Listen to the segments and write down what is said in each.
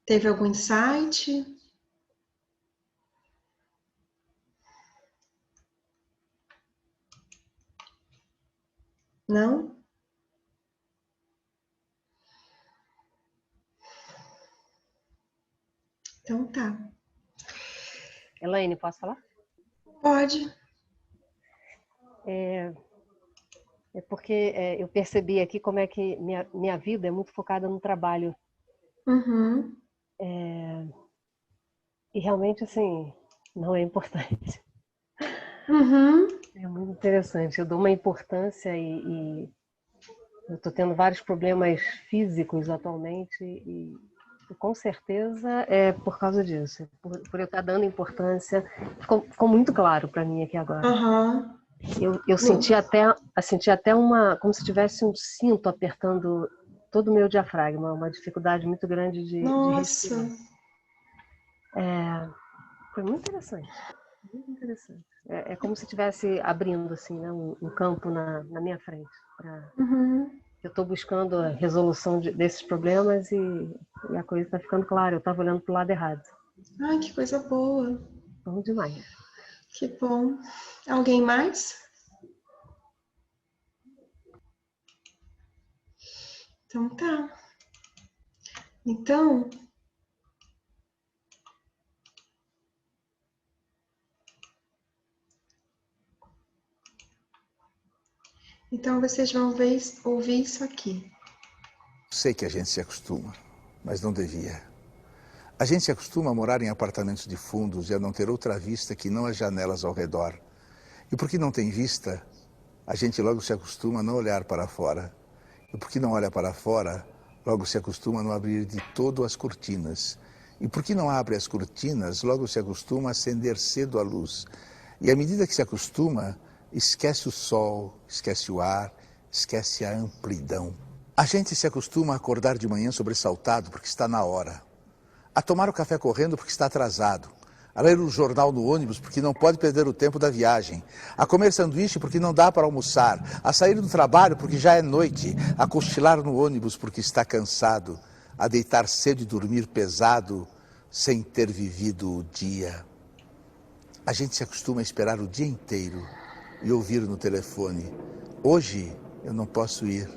Teve algum insight? Não? Então tá. Elaine, posso falar? Pode. É porque eu percebi aqui como é que minha vida é muito focada no trabalho. Uhum. E realmente, assim, não é importante. Uhum. É muito interessante. Eu dou uma importância e eu estou tendo vários problemas físicos atualmente e com certeza é por causa disso. Por eu estar dando importância. Ficou muito claro para mim aqui agora. Uhum. Eu senti até como se tivesse um cinto apertando todo o meu diafragma, uma dificuldade muito grande de Nossa. respirar. Foi muito interessante. Muito interessante. É como se estivesse abrindo assim, né, um campo na minha frente. Uhum. Eu estou buscando a resolução desses problemas e a coisa está ficando clara. Eu estava olhando para o lado errado. Ai, que coisa boa. Bom demais. Que bom. Alguém mais? Então tá. Então vocês vão ouvir isso aqui. Sei que a gente se acostuma, mas não devia. A gente se acostuma a morar em apartamentos de fundos e a não ter outra vista que não as janelas ao redor. E porque não tem vista, a gente logo se acostuma a não olhar para fora. E porque não olha para fora, logo se acostuma a não abrir de todo as cortinas. E porque não abre as cortinas, logo se acostuma a acender cedo a luz. E à medida que se acostuma, esquece o sol, esquece o ar, esquece a amplidão. A gente se acostuma a acordar de manhã sobressaltado porque está na hora. A tomar o café correndo porque está atrasado. A ler o jornal no ônibus porque não pode perder o tempo da viagem. A comer sanduíche porque não dá para almoçar. A sair do trabalho porque já é noite. A cochilar no ônibus porque está cansado. A deitar cedo e dormir pesado sem ter vivido o dia. A gente se acostuma a esperar o dia inteiro e ouvir no telefone: hoje eu não posso ir.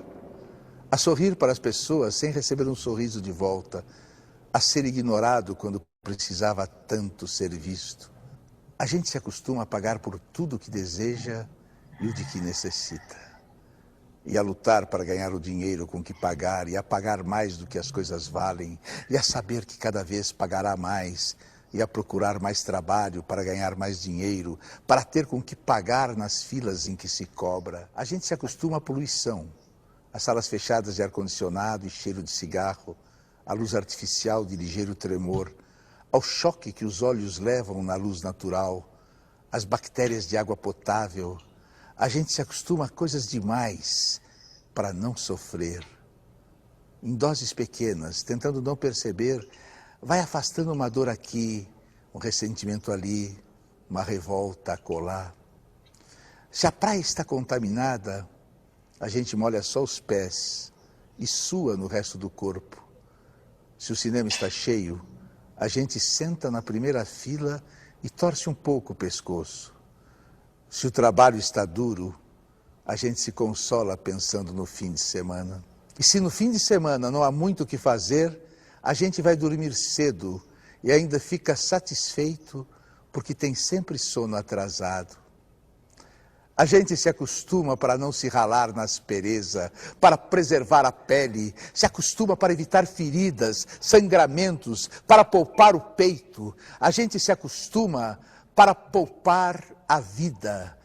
A sorrir para as pessoas sem receber um sorriso de volta. A ser ignorado quando precisava tanto ser visto. A gente se acostuma a pagar por tudo que deseja e o de que necessita. E a lutar para ganhar o dinheiro com que pagar, e a pagar mais do que as coisas valem, e a saber que cada vez pagará mais, e a procurar mais trabalho para ganhar mais dinheiro, para ter com que pagar nas filas em que se cobra. A gente se acostuma à poluição, às salas fechadas de ar-condicionado e cheiro de cigarro, à luz artificial de ligeiro tremor, ao choque que os olhos levam na luz natural, às bactérias de água potável. A gente se acostuma a coisas demais para não sofrer. Em doses pequenas, tentando não perceber, vai afastando uma dor aqui, um ressentimento ali, uma revolta acolá. Se a praia está contaminada, a gente molha só os pés e sua no resto do corpo. Se o cinema está cheio, a gente senta na primeira fila e torce um pouco o pescoço. Se o trabalho está duro, a gente se consola pensando no fim de semana. E se no fim de semana não há muito o que fazer, a gente vai dormir cedo e ainda fica satisfeito porque tem sempre sono atrasado. A gente se acostuma para não se ralar na aspereza, para preservar a pele, se acostuma para evitar feridas, sangramentos, para poupar o peito. A gente se acostuma para poupar a vida,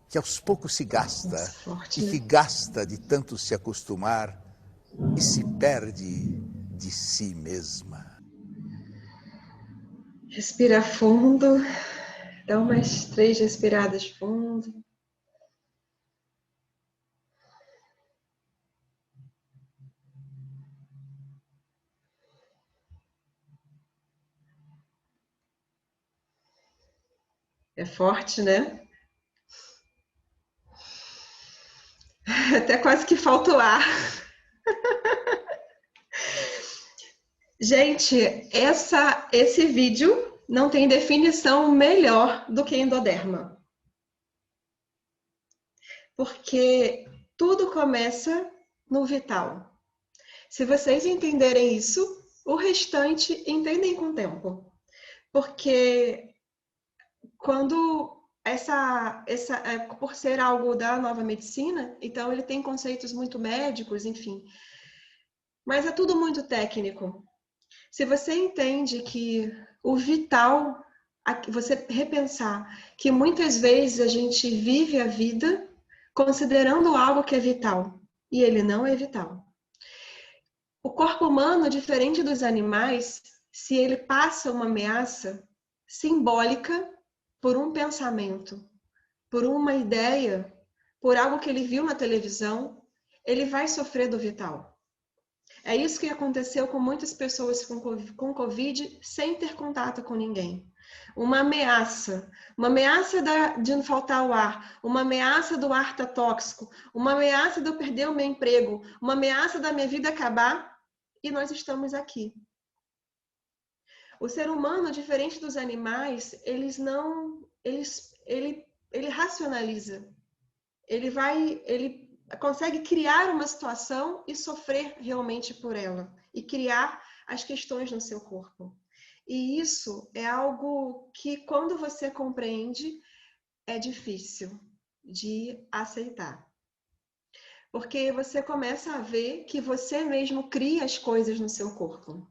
que aos poucos se gasta, Forte, e né? que gasta de tanto se acostumar e se perde de si mesma. Respira fundo. Dá umas 3 respiradas fundo. É forte, né? Até quase que falta o ar. Gente, esse vídeo não tem definição melhor do que endoderma. Porque tudo começa no vital. Se vocês entenderem isso, o restante entendem com o tempo. Porque quando por ser algo da nova medicina, então ele tem conceitos muito médicos, enfim. Mas é tudo muito técnico. Se você entende que o vital, você repensar que muitas vezes a gente vive a vida considerando algo que é vital, e ele não é vital. O corpo humano, diferente dos animais, se ele passa uma ameaça simbólica por um pensamento, por uma ideia, por algo que ele viu na televisão, ele vai sofrer do vital. É isso que aconteceu com muitas pessoas com Covid sem ter contato com ninguém. Uma ameaça de faltar o ar, uma ameaça do ar estar tóxico, uma ameaça de eu perder o meu emprego, uma ameaça da minha vida acabar, e nós estamos aqui. O ser humano, diferente dos animais, ele racionaliza. Ele consegue criar uma situação e sofrer realmente por ela. E criar as questões no seu corpo. E isso é algo que, quando você compreende, é difícil de aceitar. Porque você começa a ver que você mesmo cria as coisas no seu corpo.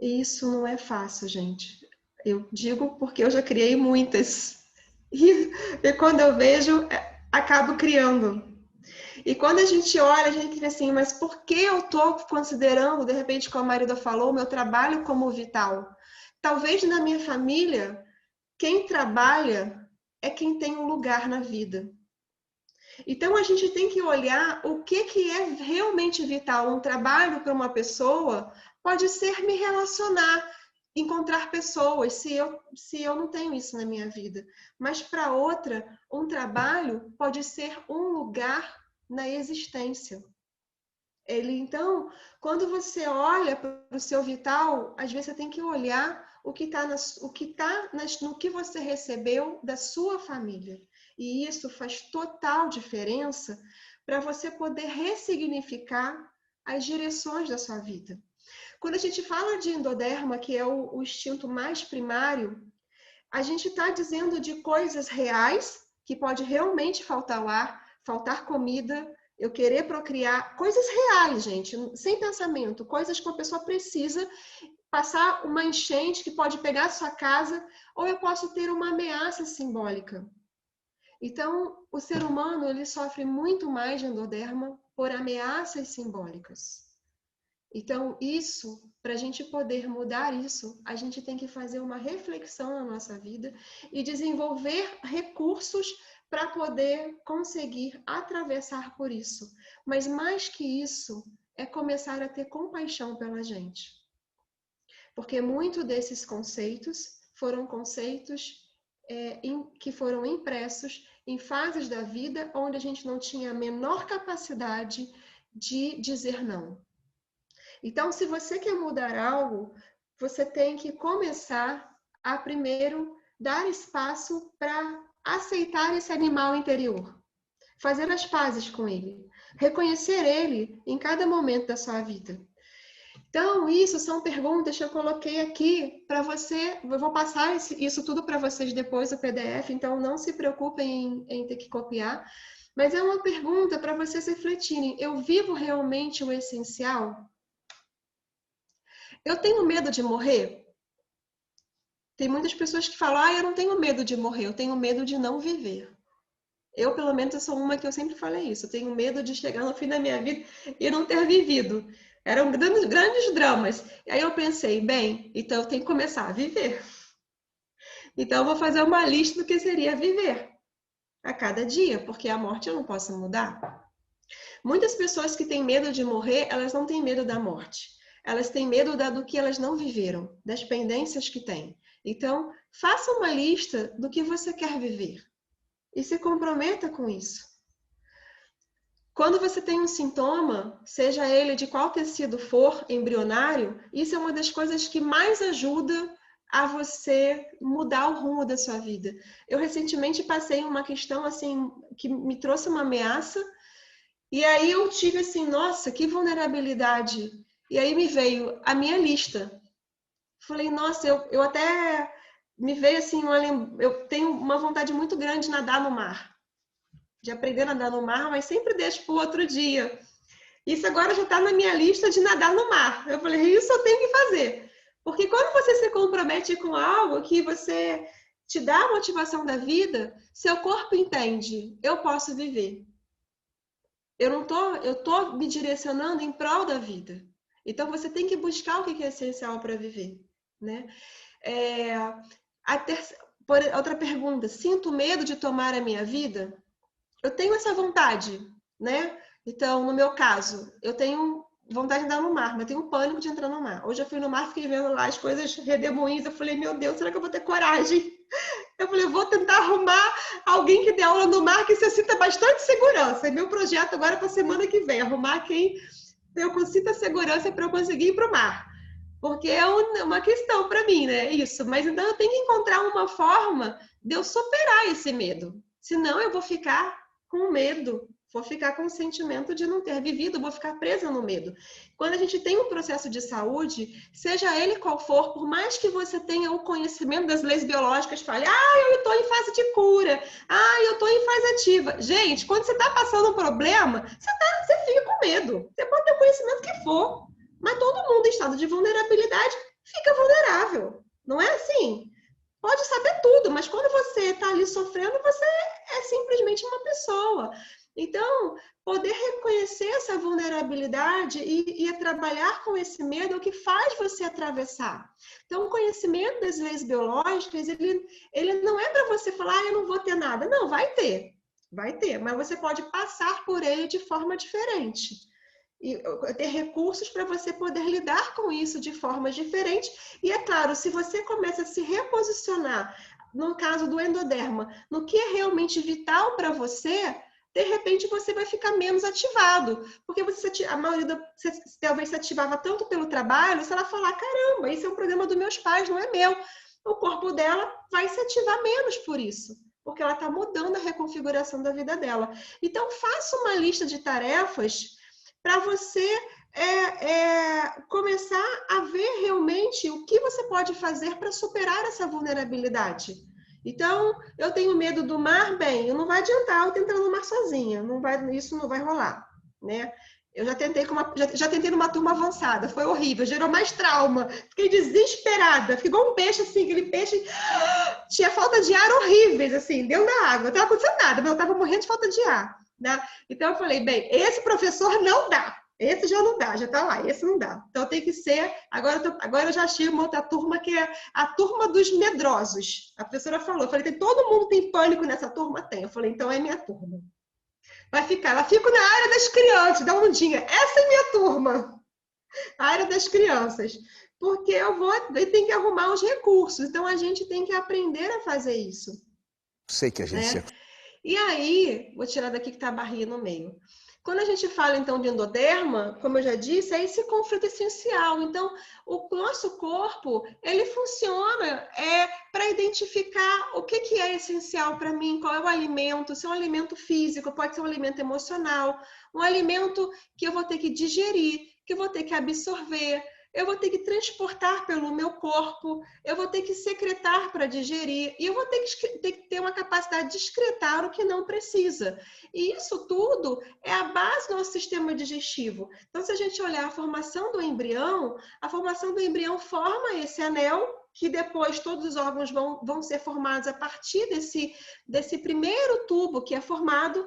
E isso não é fácil, gente. Eu digo porque eu já criei muitas. E quando eu vejo, acabo criando. E quando a gente olha, a gente vê assim, mas por que eu estou considerando, de repente, como a Marida falou, o meu trabalho como vital? Talvez na minha família, quem trabalha é quem tem um lugar na vida. Então, a gente tem que olhar o que é realmente vital. Um trabalho para uma pessoa pode ser me relacionar, encontrar pessoas, se eu não tenho isso na minha vida. Mas para outra, um trabalho pode ser um lugar na existência. Então, quando você olha para o seu vital, às vezes você tem que olhar no que você recebeu da sua família. E isso faz total diferença para você poder ressignificar as direções da sua vida. Quando a gente fala de endoderma, que é o instinto mais primário, a gente está dizendo de coisas reais, que pode realmente faltar o ar, faltar comida, eu querer procriar, coisas reais, gente, sem pensamento, coisas que uma pessoa precisa, passar uma enchente que pode pegar a sua casa, ou eu posso ter uma ameaça simbólica. Então, o ser humano, ele sofre muito mais de endoderma por ameaças simbólicas. Então, isso, para a gente poder mudar isso, a gente tem que fazer uma reflexão na nossa vida e desenvolver recursos para poder conseguir atravessar por isso. Mas mais que isso, é começar a ter compaixão pela gente. Porque muitos desses conceitos foram conceitos que foram impressos em fases da vida onde a gente não tinha a menor capacidade de dizer não. Então, se você quer mudar algo, você tem que começar a primeiro dar espaço para aceitar esse animal interior, fazer as pazes com ele, reconhecer ele em cada momento da sua vida. Então, isso são perguntas que eu coloquei aqui para você. Eu vou passar isso tudo para vocês depois do PDF, então não se preocupem em ter que copiar. Mas é uma pergunta para vocês refletirem. Eu vivo realmente o essencial? Eu tenho medo de morrer? Tem muitas pessoas que falam, eu não tenho medo de morrer, eu tenho medo de não viver. Eu, pelo menos, eu sou uma que eu sempre falei isso. Eu tenho medo de chegar no fim da minha vida e não ter vivido. Eram grandes dramas. E aí eu pensei, bem, então eu tenho que começar a viver. Então eu vou fazer uma lista do que seria viver a cada dia, porque a morte eu não posso mudar. Muitas pessoas que têm medo de morrer, elas não têm medo da morte. Elas têm medo do que elas não viveram, das pendências que têm. Então, faça uma lista do que você quer viver e se comprometa com isso. Quando você tem um sintoma, seja ele de qual tecido for, embrionário, isso é uma das coisas que mais ajuda a você mudar o rumo da sua vida. Eu recentemente passei uma questão assim que me trouxe uma ameaça, e aí eu tive assim, nossa, que vulnerabilidade. E aí me veio a minha lista. Falei, nossa, eu até me veio assim, eu tenho uma vontade muito grande de nadar no mar, de aprender a nadar no mar, mas sempre deixo para o outro dia. Isso agora já está na minha lista de nadar no mar. Eu falei, isso eu tenho que fazer. Porque quando você se compromete com algo que você te dá a motivação da vida, seu corpo entende, eu posso viver. Eu tô me direcionando em prol da vida. Então você tem que buscar o que é essencial para viver, né? Outra pergunta, sinto medo de tomar a minha vida? Eu tenho essa vontade, né? Então, no meu caso, eu tenho vontade de andar no mar, mas tenho pânico de entrar no mar. Hoje eu fui no mar, fiquei vendo lá as coisas redemoinhas, eu falei, meu Deus, será que eu vou ter coragem? Eu falei, eu vou tentar arrumar alguém que dê aula no mar que se sinta bastante segurança. E meu projeto agora para a semana que vem, arrumar quem eu consiga segurança para eu conseguir ir para o mar. Porque é uma questão para mim, né? Isso. Mas então eu tenho que encontrar uma forma de eu superar esse medo. Senão eu vou ficar com medo, vou ficar com o sentimento de não ter vivido, vou ficar presa no medo. Quando a gente tem um processo de saúde, seja ele qual for, por mais que você tenha o conhecimento das leis biológicas, fale, eu estou em fase de cura, eu estou em fase ativa. Gente, quando você está passando um problema, você fica com medo. Você pode ter o conhecimento que for, mas todo mundo em estado de vulnerabilidade fica vulnerável. Não é assim? Pode saber tudo, mas quando você está ali sofrendo, você é simplesmente uma pessoa. Então, poder reconhecer essa vulnerabilidade e trabalhar com esse medo é o que faz você atravessar. Então, o conhecimento das leis biológicas, ele não é para você falar, eu não vou ter nada. Não, vai ter, mas você pode passar por ele de forma diferente. E ter recursos para você poder lidar com isso de formas diferentes. E é claro, se você começa a se reposicionar, no caso do endoderma, no que é realmente vital para você, de repente você vai ficar menos ativado. Porque a maioria você talvez se ativava tanto pelo trabalho, se ela falar, caramba, isso é um problema dos meus pais, não é meu. O corpo dela vai se ativar menos por isso, porque ela está mudando a reconfiguração da vida dela. Então, faça uma lista de tarefas para você começar a ver realmente o que você pode fazer para superar essa vulnerabilidade. Então, eu tenho medo do mar, bem, não vai adiantar eu tentar no mar sozinha, isso não vai rolar, né? Eu já tentei numa turma avançada, foi horrível, gerou mais trauma, fiquei desesperada, fiquei igual um peixe, assim, aquele peixe, tinha falta de ar horríveis, assim, dentro da água, não estava acontecendo nada, mas eu estava morrendo de falta de ar. Né? Então eu falei, bem, esse professor não dá, esse já não dá, já tá lá, esse não dá. Então tem que ser, agora eu já achei uma outra turma que é a turma dos medrosos. A professora falou, eu falei, todo mundo tem pânico nessa turma? Tem. Eu falei, então é minha turma. Vai ficar, ela fica na área das crianças, dá um dia, essa é minha turma, a área das crianças. Porque eu tenho que arrumar os recursos, então a gente tem que aprender a fazer isso. Sei que a gente se... E aí, vou tirar daqui que está a barrinha no meio. Quando a gente fala, então, de endoderma, como eu já disse, é esse conflito essencial. Então, o nosso corpo, ele funciona para identificar o que é essencial para mim, qual é o alimento, se é um alimento físico, pode ser um alimento emocional, um alimento que eu vou ter que digerir, que eu vou ter que absorver, eu vou ter que transportar pelo meu corpo, eu vou ter que secretar para digerir, e eu vou ter que ter uma capacidade de excretar o que não precisa. E isso tudo é a base do nosso sistema digestivo. Então, se a gente olhar a formação do embrião forma esse anel, que depois todos os órgãos vão ser formados a partir desse primeiro tubo que é formado.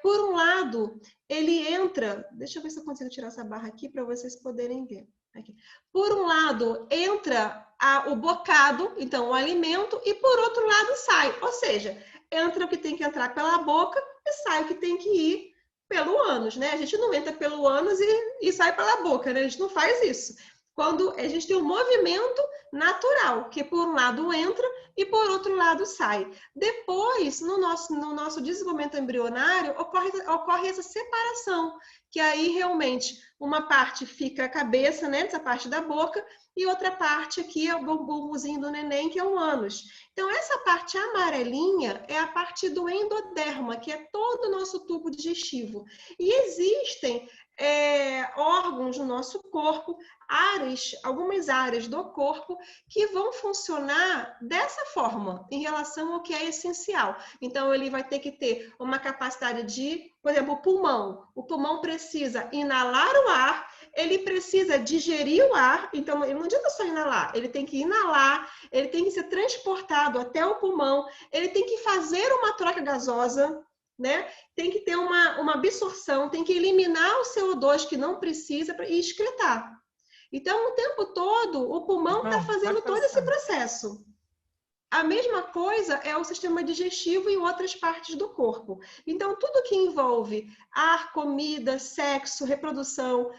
Por um lado, ele entra... Deixa eu ver se eu consigo tirar essa barra aqui para vocês poderem ver. Aqui. Por um lado, entra o bocado, então o alimento, e por outro lado sai. Ou seja, entra o que tem que entrar pela boca e sai o que tem que ir pelo ânus, né? A gente não entra pelo ânus e sai pela boca, né? A gente não faz isso. Quando a gente tem um movimento natural, que por um lado entra e por outro lado sai. Depois, no nosso desenvolvimento embrionário, ocorre essa separação, que aí realmente uma parte fica a cabeça, né, essa parte da boca, e outra parte aqui é o bumbumzinho do neném, que é o ânus. Então, essa parte amarelinha é a parte do endoderma, que é todo o nosso tubo digestivo. E existem órgãos no nosso corpo, algumas áreas do corpo que vão funcionar dessa forma em relação ao que é essencial. Então, ele vai ter que ter uma capacidade de, por exemplo, o pulmão. O pulmão precisa inalar o ar, ele precisa digerir o ar, então não adianta só inalar, ele tem que inalar, ele tem que ser transportado até o pulmão, ele tem que fazer uma troca gasosa, né? Tem que ter uma absorção, tem que eliminar o CO2 que não precisa e excretar. Então, o tempo todo, o pulmão está fazendo todo esse processo. A mesma coisa é o sistema digestivo e outras partes do corpo. Então, tudo que envolve ar, comida, sexo, reprodução,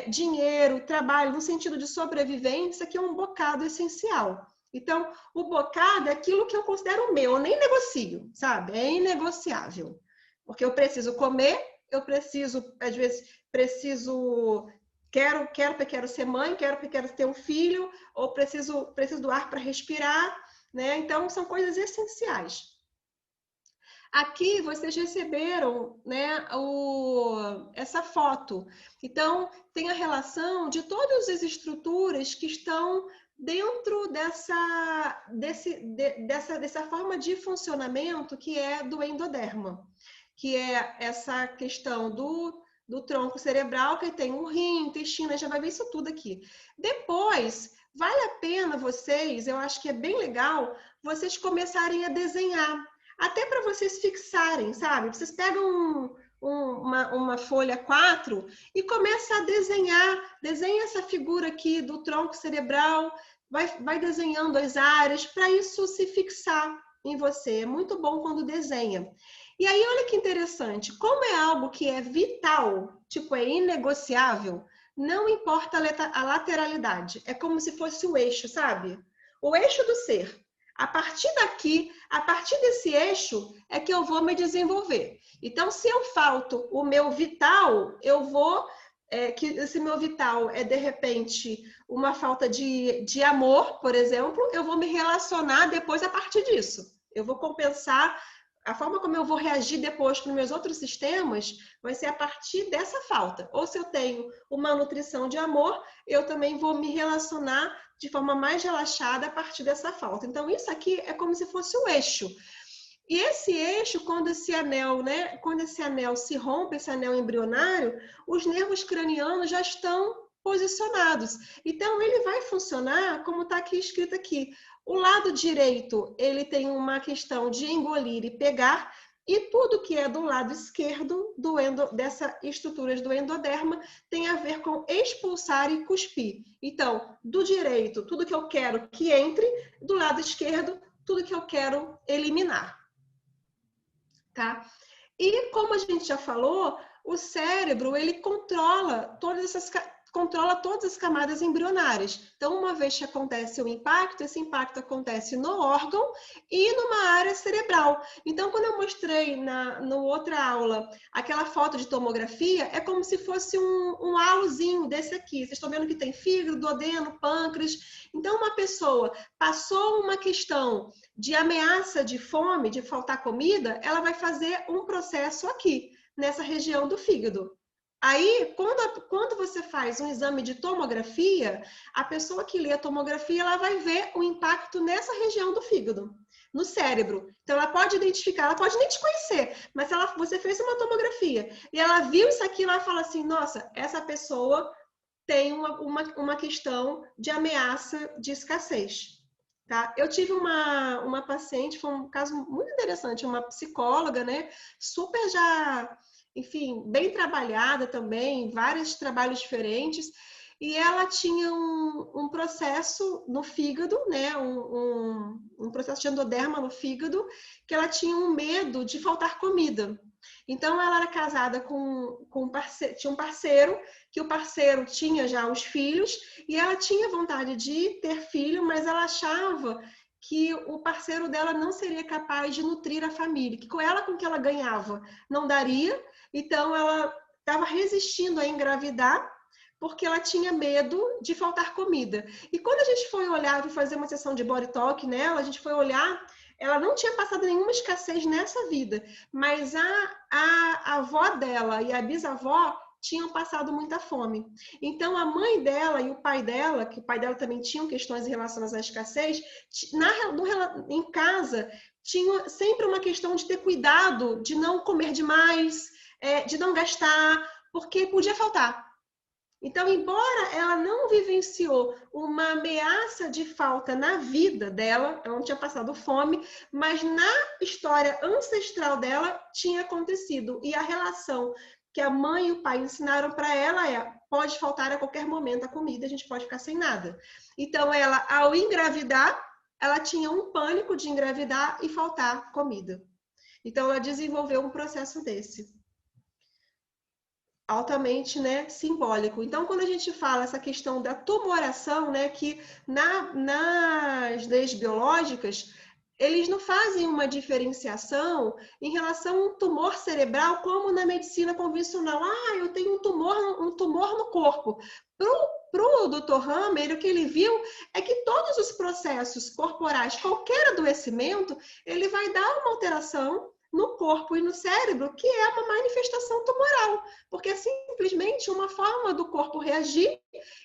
dinheiro, trabalho, no sentido de sobrevivência, que é um bocado essencial. Então, o bocado é aquilo que eu considero meu, eu nem negocio, sabe? É inegociável. Porque eu preciso comer, eu preciso, às vezes, quero ser mãe, quero ter um filho, ou preciso do ar para respirar, né? Então, são coisas essenciais. Aqui vocês receberam, né, essa foto. Então, tem a relação de todas as estruturas que estão dentro dessa forma de funcionamento que é do endoderma, que é essa questão do tronco cerebral, que tem um rim, intestino, já vai ver isso tudo aqui. Depois, vale a pena vocês, eu acho que é bem legal, vocês começarem a desenhar, até para vocês fixarem, sabe? Vocês pegam uma folha 4 e começam a desenha essa figura aqui do tronco cerebral, vai desenhando as áreas para isso se fixar em você. É muito bom quando desenha. E aí, olha que interessante, como é algo que é vital, tipo, é inegociável, não importa a lateralidade, é como se fosse o eixo, sabe? O eixo do ser. A partir daqui, a partir desse eixo, é que eu vou me desenvolver. Então, se eu falto o meu vital, eu vou... que esse meu vital é, de repente, uma falta de amor, por exemplo, eu vou me relacionar depois a partir disso. Eu vou compensar... A forma como eu vou reagir depois com meus outros sistemas vai ser a partir dessa falta. Ou se eu tenho uma nutrição de amor, eu também vou me relacionar de forma mais relaxada a partir dessa falta. Então, isso aqui é como se fosse o eixo. E esse eixo, quando esse anel, né, quando esse anel se rompe, esse anel embrionário, os nervos cranianos já estão posicionados. Então, ele vai funcionar como está aqui escrito aqui. O lado direito, ele tem uma questão de engolir e pegar, e tudo que é do lado esquerdo dessas estruturas do endoderma tem a ver com expulsar e cuspir. Então, do direito, tudo que eu quero que entre, do lado esquerdo, tudo que eu quero eliminar. Tá? E como a gente já falou, o cérebro, ele controla todas as camadas embrionárias. Então, uma vez que acontece o impacto, esse impacto acontece no órgão e numa área cerebral. Então, quando eu mostrei na outra aula aquela foto de tomografia, é como se fosse um halozinho desse aqui. Vocês estão vendo que tem fígado, duodeno, pâncreas. Então, uma pessoa passou uma questão de ameaça de fome, de faltar comida, ela vai fazer um processo aqui, nessa região do fígado. Aí, quando você faz um exame de tomografia, a pessoa que lê a tomografia, ela vai ver o impacto nessa região do fígado, no cérebro. Então, ela pode identificar, ela pode nem te conhecer, mas você fez uma tomografia e ela viu isso aqui, ela fala assim, nossa, essa pessoa tem uma questão de ameaça de escassez. Tá? Eu tive uma paciente, foi um caso muito interessante, uma psicóloga, né? Super já... enfim, bem trabalhada também, vários trabalhos diferentes. e ela tinha um processo no fígado, né? Um processo de endoderma no fígado, que ela tinha um medo de faltar comida. Então, ela era casada com um parceiro, tinha um parceiro, que o parceiro tinha já os filhos, e ela tinha vontade de ter filho, mas ela achava que o parceiro dela não seria capaz de nutrir a família, que com ela, com o que ela ganhava, não daria. Então, ela estava resistindo a engravidar, porque ela tinha medo de faltar comida. E quando a gente foi olhar e fazer uma sessão de body talk nela, a gente foi olhar, ela não tinha passado nenhuma escassez nessa vida, mas a avó dela e a bisavó tinham passado muita fome. Então, a mãe dela e o pai dela, que o pai dela também tinham questões relacionadas à escassez, em casa, tinha sempre uma questão de ter cuidado, de não comer demais, de não gastar, porque podia faltar. Então, embora ela não vivenciou uma ameaça de falta na vida dela, ela não tinha passado fome, mas na história ancestral dela tinha acontecido. E a relação que a mãe e o pai ensinaram para ela pode faltar a qualquer momento a comida, a gente pode ficar sem nada. Então, ela, ao engravidar, ela tinha um pânico de engravidar e faltar comida. Então, ela desenvolveu um processo desse. Altamente, né, simbólico. Então, quando a gente fala essa questão da tumoração, né, que nas leis biológicas, eles não fazem uma diferenciação em relação a um tumor cerebral, como na medicina convencional. Eu tenho um tumor no corpo. Para o Dr. Hammer, o que ele viu é que todos os processos corporais, qualquer adoecimento, ele vai dar uma alteração no corpo e no cérebro, que é uma manifestação tumoral, porque é simplesmente uma forma do corpo reagir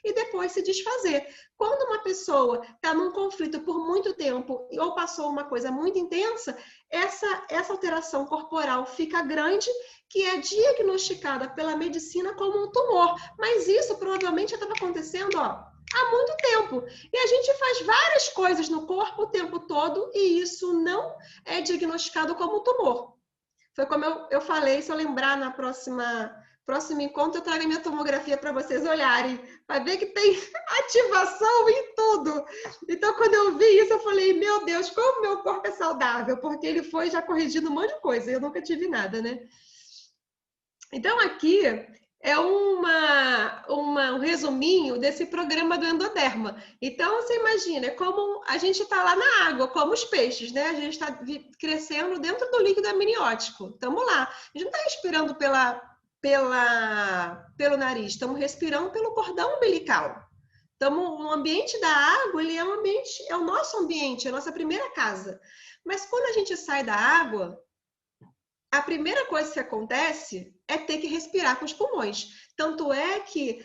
e depois se desfazer. Quando uma pessoa está num conflito por muito tempo ou passou uma coisa muito intensa, essa alteração corporal fica grande, que é diagnosticada pela medicina como um tumor, mas isso provavelmente estava acontecendo, há muito tempo. E a gente faz várias coisas no corpo o tempo todo e isso não é diagnosticado como tumor. Foi como eu falei, se eu lembrar na próximo encontro, eu trago a minha tomografia para vocês olharem, para ver que tem ativação em tudo. Então, quando eu vi isso, eu falei, meu Deus, como meu corpo é saudável, porque ele foi já corrigindo um monte de coisa, eu nunca tive nada, né? Então, aqui é um resuminho desse programa do endoderma. Então, você imagina, é como a gente está lá na água, como os peixes, né? A gente está crescendo dentro do líquido amniótico. Estamos lá. A gente não está respirando pelo nariz, estamos respirando pelo cordão umbilical. Estamos no ambiente da água, ele é o nosso ambiente, é a nossa primeira casa. Mas quando a gente sai da água, a primeira coisa que acontece é ter que respirar com os pulmões. Tanto é que,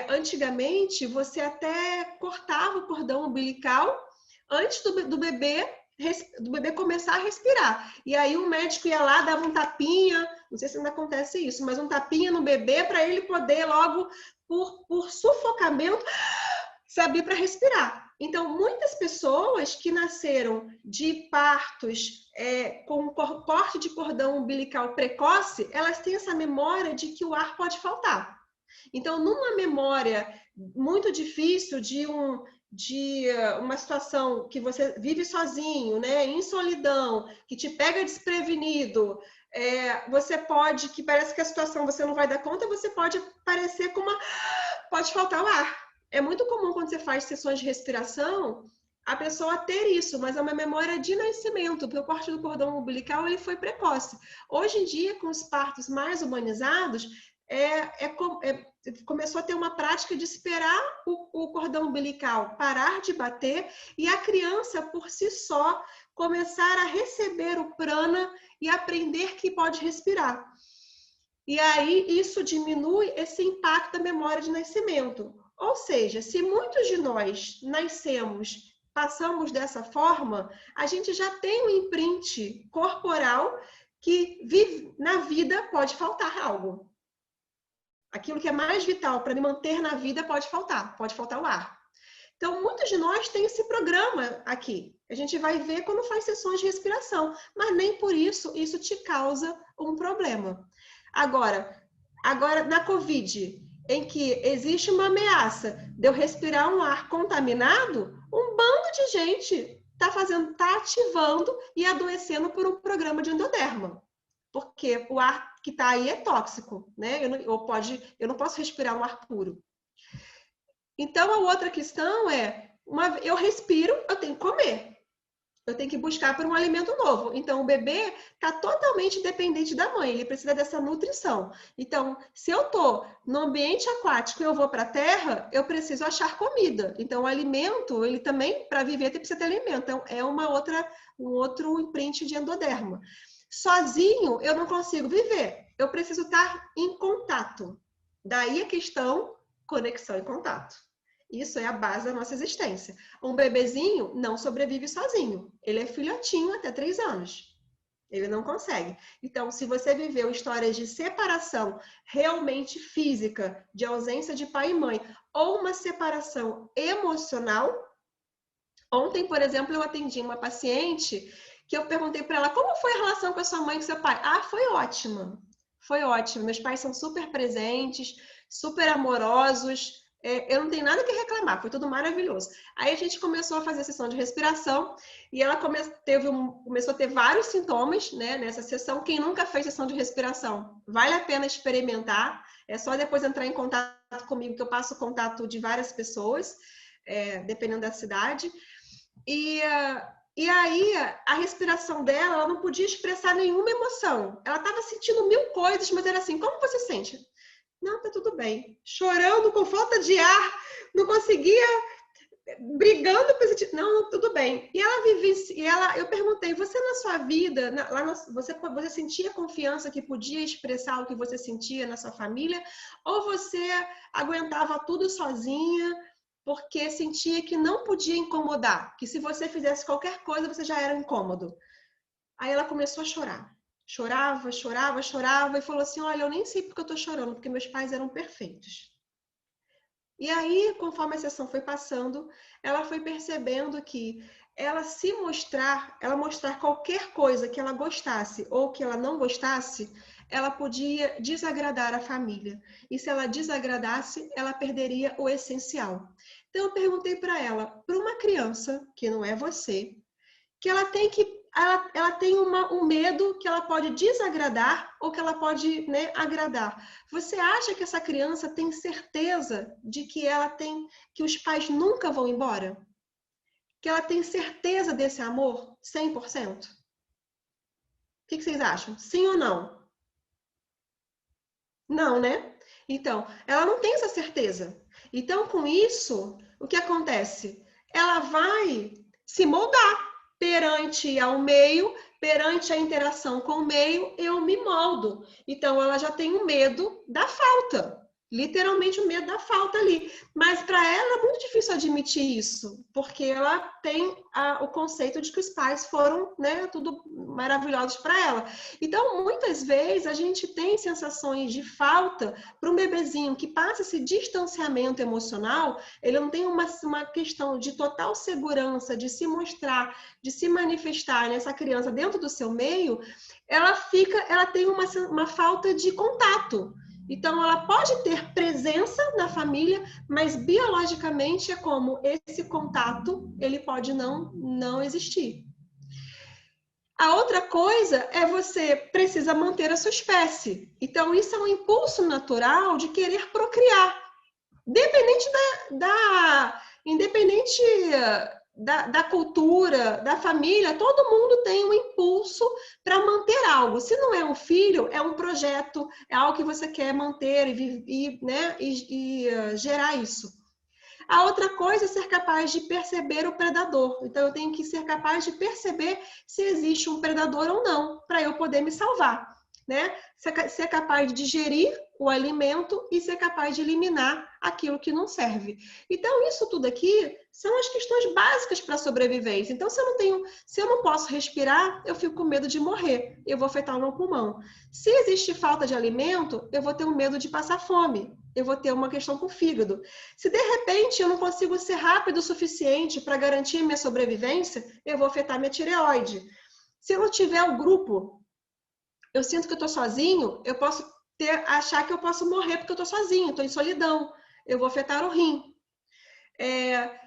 antigamente, você até cortava o cordão umbilical antes do bebê começar a respirar. E aí o médico ia lá, dava um tapinha, não sei se ainda acontece isso, mas um tapinha no bebê para ele poder logo, por sufocamento, se abrir para respirar. Então, muitas pessoas que nasceram de partos com corte de cordão umbilical precoce, elas têm essa memória de que o ar pode faltar. Então, numa memória muito difícil de uma situação que você vive sozinho, né, em solidão, que te pega desprevenido, você pode, que parece que a situação você não vai dar conta, você pode parecer como pode faltar o ar. É muito comum quando você faz sessões de respiração, a pessoa ter isso, mas é uma memória de nascimento, porque o corte do cordão umbilical ele foi precoce. Hoje em dia, com os partos mais humanizados, começou a ter uma prática de esperar o cordão umbilical parar de bater e a criança, por si só, começar a receber o prana e aprender que pode respirar. E aí, isso diminui esse impacto da memória de nascimento. Ou seja, se muitos de nós passamos dessa forma, a gente já tem um imprint corporal que na vida pode faltar algo. Aquilo que é mais vital para me manter na vida pode faltar o ar. Então, muitos de nós têm esse programa aqui. A gente vai ver quando faz sessões de respiração, mas nem por isso te causa um problema. Agora na COVID, em que existe uma ameaça de eu respirar um ar contaminado, um bando de gente está ativando e adoecendo por um programa de endoderma. Porque o ar que está aí é tóxico, né? Eu não posso respirar um ar puro. Então, a outra questão é, eu respiro, eu tenho que comer. Eu tenho que buscar por um alimento novo. Então, o bebê está totalmente dependente da mãe. Ele precisa dessa nutrição. Então, se eu estou no ambiente aquático e eu vou para a terra, eu preciso achar comida. Então, o alimento, ele também, para viver, precisa ter alimento. Então, é um outro imprint de endoderma. Sozinho, eu não consigo viver. Eu preciso estar em contato. Daí a questão, conexão e contato. Isso é a base da nossa existência. Um bebezinho não sobrevive sozinho. Ele é filhotinho até 3 anos. Ele não consegue. Então, se você viveu histórias de separação realmente física, de ausência de pai e mãe, ou uma separação emocional. Ontem, por exemplo, eu atendi uma paciente que eu perguntei para ela, como foi a relação com a sua mãe e com seu pai? Ah, foi ótima. Foi ótima. Meus pais são super presentes, super amorosos. Eu não tenho nada que reclamar, foi tudo maravilhoso. Aí a gente começou a fazer a sessão de respiração e ela começou a ter vários sintomas, né, nessa sessão. Quem nunca fez sessão de respiração, vale a pena experimentar. É só depois entrar em contato comigo que eu passo o contato de várias pessoas, dependendo da cidade. E aí, a respiração dela, ela não podia expressar nenhuma emoção. Ela estava sentindo 1000 coisas, mas era assim, como você sente? Não, tá tudo bem. Chorando, com falta de ar, não conseguia, brigando com esse... Não, tudo bem. Eu perguntei, você na sua vida, você sentia confiança que podia expressar o que você sentia na sua família? Ou você aguentava tudo sozinha, porque sentia que não podia incomodar, que se você fizesse qualquer coisa, você já era incômodo? Aí ela começou a chorar. Chorava e falou assim, olha, eu nem sei porque eu tô chorando, porque meus pais eram perfeitos. E aí, conforme a sessão foi passando, ela foi percebendo que ela mostrar qualquer coisa que ela gostasse ou que ela não gostasse, ela podia desagradar a família. E se ela desagradasse, ela perderia o essencial. Então, eu perguntei para ela, para uma criança, que não é você, que ela tem um medo que ela pode desagradar ou que ela pode, né, agradar. Você acha que essa criança tem certeza de que os pais nunca vão embora? Que ela tem certeza desse amor 100%? O que vocês acham? Sim ou não? Não, né? Então, ela não tem essa certeza. Então, com isso, o que acontece? Ela vai se moldar perante ao meio, perante a interação com o meio, eu me moldo. Então, ela já tem o medo da falta. Literalmente o medo da falta ali. Mas para ela é muito difícil admitir isso, porque ela tem o conceito de que os pais foram, né, tudo maravilhosos para ela. Então, muitas vezes, a gente tem sensações de falta para um bebezinho que passa esse distanciamento emocional, ele não tem uma questão de total segurança, de se mostrar, de se manifestar nessa criança dentro do seu meio, ela tem uma falta de contato. Então, ela pode ter presença na família, mas biologicamente é como esse contato, ele pode não existir. A outra coisa é você precisa manter a sua espécie. Então, isso é um impulso natural de querer procriar. Independente da cultura, da família, todo mundo tem um impulso para manter algo. Se não é um filho, é um projeto, é algo que você quer manter e gerar isso. A outra coisa é ser capaz de perceber o predador. Então, eu tenho que ser capaz de perceber se existe um predador ou não, para eu poder me salvar, né? Ser capaz de digerir o alimento e ser capaz de eliminar aquilo que não serve. Então, isso tudo aqui são as questões básicas para a sobrevivência. Então, se eu não posso respirar, eu fico com medo de morrer. Eu vou afetar o meu pulmão. Se existe falta de alimento, eu vou ter um medo de passar fome. Eu vou ter uma questão com o fígado. Se de repente eu não consigo ser rápido o suficiente para garantir minha sobrevivência, eu vou afetar minha tireoide. Se eu não tiver o grupo, eu sinto que eu estou sozinho, eu posso achar que eu posso morrer porque eu estou sozinho, estou em solidão. Eu vou afetar o rim.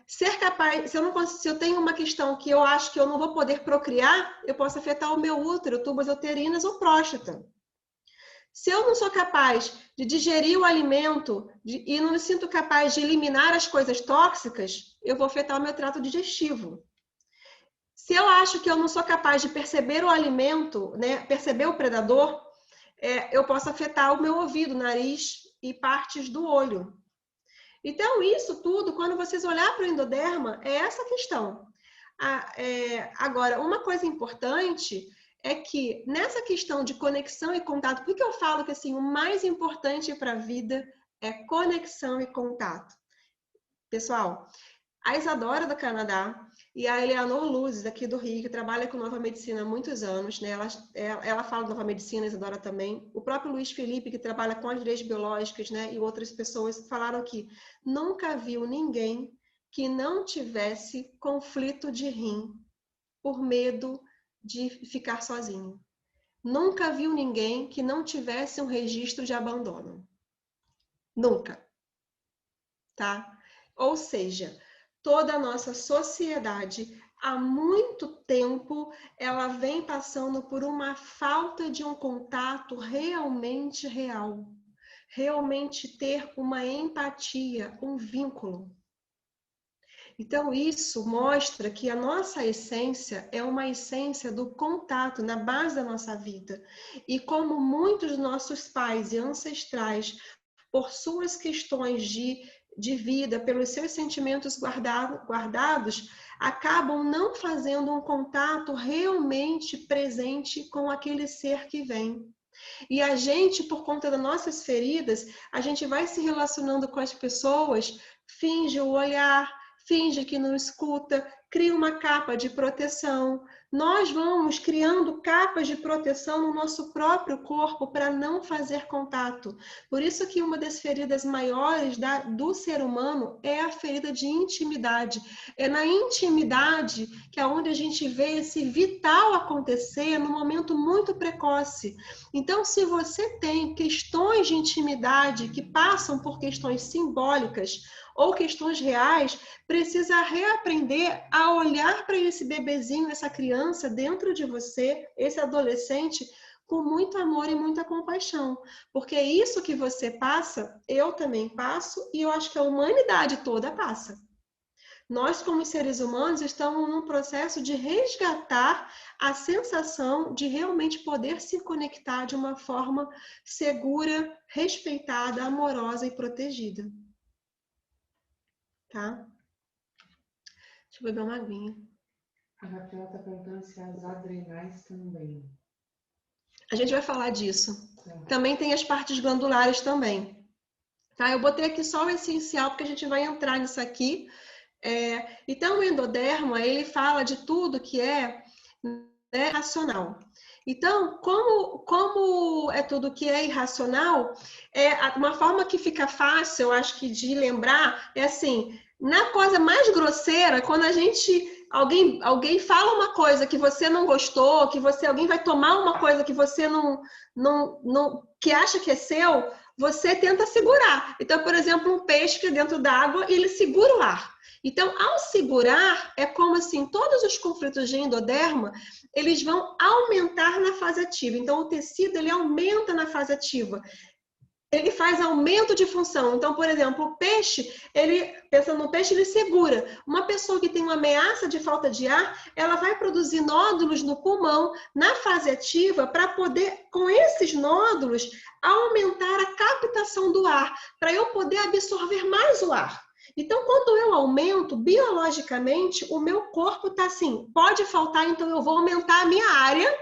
Ser capaz, se eu tenho uma questão que eu acho que eu não vou poder procriar, eu posso afetar o meu útero, tubas uterinas ou próstata. Se eu não sou capaz de digerir o alimento e não me sinto capaz de eliminar as coisas tóxicas, eu vou afetar o meu trato digestivo. Se eu acho que eu não sou capaz de perceber o alimento, né, perceber o predador, eu posso afetar o meu ouvido, nariz e partes do olho. Então, isso tudo, quando vocês olharem para o endoderma, é essa questão. Agora, uma coisa importante é que nessa questão de conexão e contato, por que eu falo que assim, o mais importante para a vida é conexão e contato? Pessoal, a Isadora do Canadá e a Eleanor Luzes, aqui do Rio, que trabalha com nova medicina há muitos anos, né? Ela fala de nova medicina, a Isadora também. O próprio Luiz Felipe, que trabalha com as leis biológicas, né? E outras pessoas falaram que nunca viu ninguém que não tivesse conflito de rim por medo de ficar sozinho. Nunca viu ninguém que não tivesse um registro de abandono. Nunca. Tá? Ou seja, toda a nossa sociedade, há muito tempo, ela vem passando por uma falta de um contato realmente real. Realmente ter uma empatia, um vínculo. Então, isso mostra que a nossa essência é uma essência do contato na base da nossa vida. E como muitos dos nossos pais e ancestrais, por suas questões de vida, pelos seus sentimentos guardados, acabam não fazendo um contato realmente presente com aquele ser que vem. E a gente, por conta das nossas feridas, a gente vai se relacionando com as pessoas, finge o olhar, finge que não escuta, cria uma capa de proteção. Nós vamos criando capas de proteção no nosso próprio corpo para não fazer contato. Por isso que uma das feridas maiores do ser humano é a ferida de intimidade. É na intimidade que é onde a gente vê esse vital acontecer num momento muito precoce. Então, se você tem questões de intimidade que passam por questões simbólicas ou questões reais, precisa reaprender a olhar para esse bebezinho, essa criança dentro de você, esse adolescente, com muito amor e muita compaixão. Porque é isso que você passa, eu também passo, e eu acho que a humanidade toda passa. Nós, como seres humanos, estamos num processo de resgatar a sensação de realmente poder se conectar de uma forma segura, respeitada, amorosa e protegida. Tá? Deixa eu beber uma aguinha. A Raquel está perguntando se as adrenais também. A gente vai falar disso. Também tem as partes glandulares também. Tá? Eu botei aqui só o essencial, porque a gente vai entrar nisso aqui. Então, o endoderma, ele fala de tudo que é, né, racional. Então, como é tudo que é irracional, uma forma que fica fácil, eu acho que de lembrar, é assim, na coisa mais grosseira, quando alguém fala uma coisa que você não gostou, alguém vai tomar uma coisa que você que acha que é seu, você tenta segurar. Então, por exemplo, um peixe que dentro d'água, ele segura o ar. Então, ao segurar, é como assim, todos os conflitos de endoderma, eles vão aumentar na fase ativa. Então, o tecido, ele aumenta na fase ativa. Ele faz aumento de função. Então, por exemplo, o peixe, pensando no peixe, ele segura. Uma pessoa que tem uma ameaça de falta de ar, ela vai produzir nódulos no pulmão, na fase ativa, para poder, com esses nódulos, aumentar a captação do ar, para eu poder absorver mais o ar. Então, quando eu aumento, biologicamente, o meu corpo está assim, pode faltar, então eu vou aumentar a minha área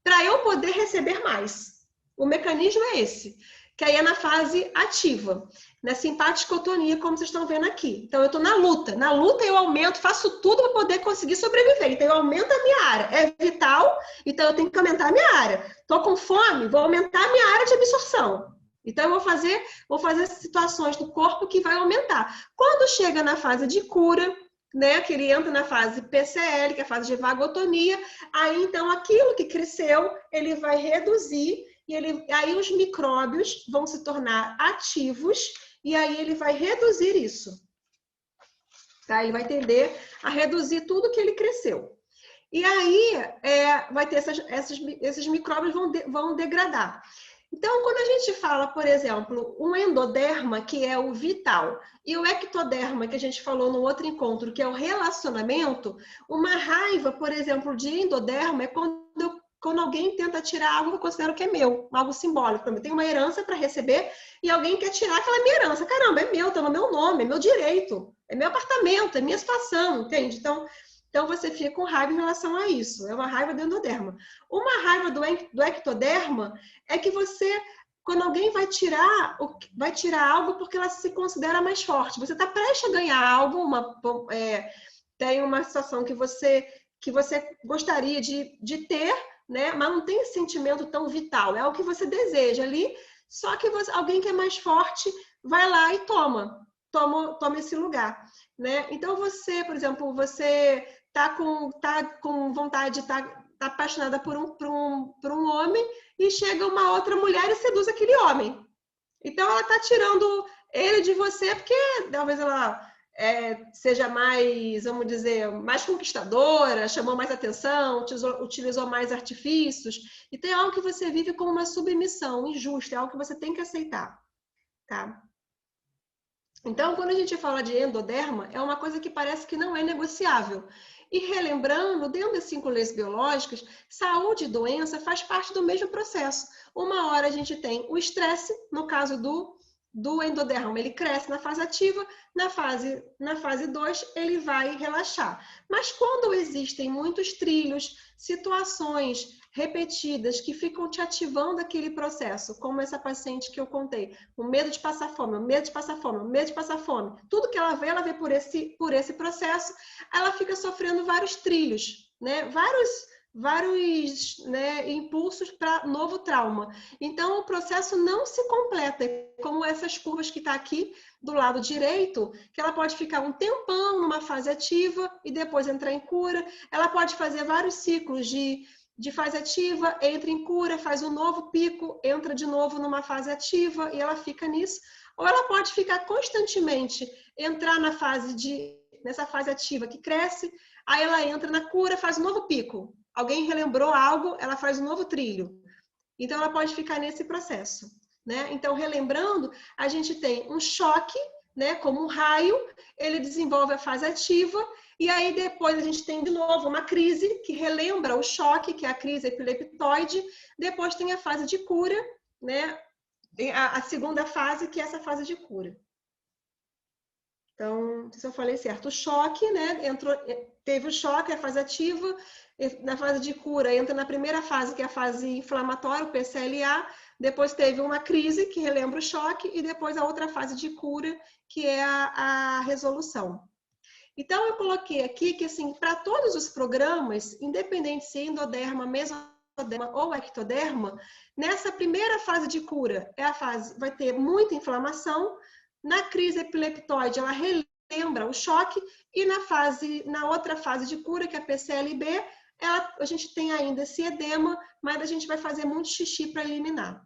para eu poder receber mais. O mecanismo é esse, que aí é na fase ativa, na simpaticotonia, como vocês estão vendo aqui. Então, eu estou na luta. Na luta eu aumento, faço tudo para poder conseguir sobreviver. Então, eu aumento a minha área. É vital, então eu tenho que aumentar a minha área. Estou com fome, vou aumentar a minha área de absorção. Então, eu vou fazer situações do corpo que vai aumentar. Quando chega na fase de cura, né, que ele entra na fase PCL, que é a fase de vagotonia, aí, então, aquilo que cresceu, ele vai reduzir e aí os micróbios vão se tornar ativos e aí ele vai reduzir isso. Tá? Ele vai tender a reduzir tudo que ele cresceu. E aí vai ter esses micróbios vão degradar. Então, quando a gente fala, por exemplo, um endoderma, que é o vital, e o ectoderma, que a gente falou no outro encontro, que é o relacionamento, uma raiva, por exemplo, de endoderma é quando alguém tenta tirar algo que eu considero que é meu, algo simbólico. Eu tenho uma herança para receber e alguém quer tirar aquela minha herança. Caramba, é meu, está no meu nome, é meu direito, é meu apartamento, é minha situação, entende? Então você fica com raiva em relação a isso. É uma raiva do endoderma. Uma raiva do ectoderma é que você, quando alguém vai tirar algo porque ela se considera mais forte. Você está prestes a ganhar algo, tem uma situação que você gostaria de ter, né? Mas não tem esse sentimento tão vital. É algo que você deseja ali, só que alguém que é mais forte vai lá e toma esse lugar, né? Então você, por exemplo, você tá com vontade, tá apaixonada por um homem e chega uma outra mulher e seduz aquele homem. Então ela tá tirando ele de você porque talvez ela seja mais, vamos dizer, mais conquistadora, chamou mais atenção, utilizou mais artifícios. Então é algo que você vive como uma submissão injusta, é algo que você tem que aceitar, tá? Então, quando a gente fala de endoderma, é uma coisa que parece que não é negociável. E relembrando, dentro das 5 leis biológicas, saúde e doença faz parte do mesmo processo. Uma hora a gente tem o estresse, no caso do endoderma, ele cresce na fase ativa, na fase 2 ele vai relaxar. Mas quando existem muitos trilhos, situações repetidas que ficam te ativando aquele processo, como essa paciente que eu contei, o medo de passar fome, o medo de passar fome, o medo de passar fome, tudo que ela vê por esse processo, ela fica sofrendo vários trilhos, né? Vários impulsos para novo trauma. Então, o processo não se completa, como essas curvas que está aqui do lado direito, que ela pode ficar um tempão numa fase ativa e depois entrar em cura. Ela pode fazer vários ciclos de fase ativa, entra em cura, faz um novo pico, entra de novo numa fase ativa e ela fica nisso. Ou ela pode ficar constantemente, entrar nessa fase ativa que cresce, aí ela entra na cura, faz um novo pico. Alguém relembrou algo, ela faz um novo trilho. Então, ela pode ficar nesse processo, né? Então, relembrando, a gente tem um choque, né? Como um raio, ele desenvolve a fase ativa, e aí depois a gente tem de novo uma crise que relembra o choque, que é a crise epileptoide. Depois tem a fase de cura, né? A segunda fase, que é essa fase de cura. Então, não sei se eu falei certo. O choque, né? Teve o choque, a fase ativa. Na fase de cura, entra na primeira fase, que é a fase inflamatória, o PCLA. Depois teve uma crise, que relembra o choque. E depois a outra fase de cura, que é a resolução. Então, eu coloquei aqui que, assim, para todos os programas, independente se endoderma, mesoderma ou ectoderma, nessa primeira fase de cura, vai ter muita inflamação. Na crise epileptoide, ela relembra o choque. E na outra fase de cura, que é a PCLB, a gente tem ainda esse edema, mas a gente vai fazer muito xixi para eliminar.